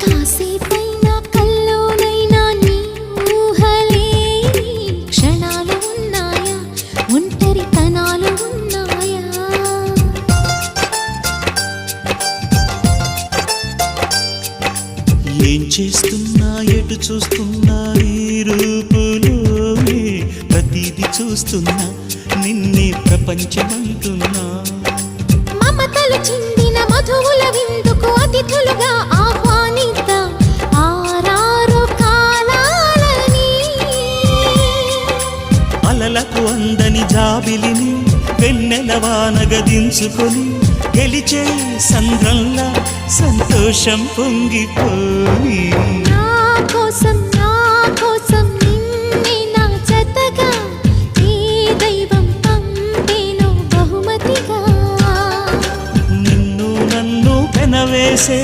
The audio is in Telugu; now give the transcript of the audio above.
కాసేపైనా కల్లోనైనా నీ ఊహలే క్షణాలు ఉన్నాయా, ఒంటరితనాలు ఉన్నాయా? ఏం చేస్తున్నా ఎటు చూస్తున్నా నీ రూపులోనే ప్రతిదీ చూస్తున్నా, నిన్నే ప్రపంచమంటున్నా. మమతలు చిందిన మధువుల విందుకు అతిథులుగా ఆహ్వానిద్దాం ఆరారు కాలాలని. అలలకు అందని జాబిలిని వెన్నెల వానగదించుకొని గెలిచే సంద్రంలా సంతోషం పొంగిపోయి. నా కోసం నిన్నే నా జతగా ఏ దైవం పంపేనో బహుమతిగా. నిన్ను నన్ను పెనవేసే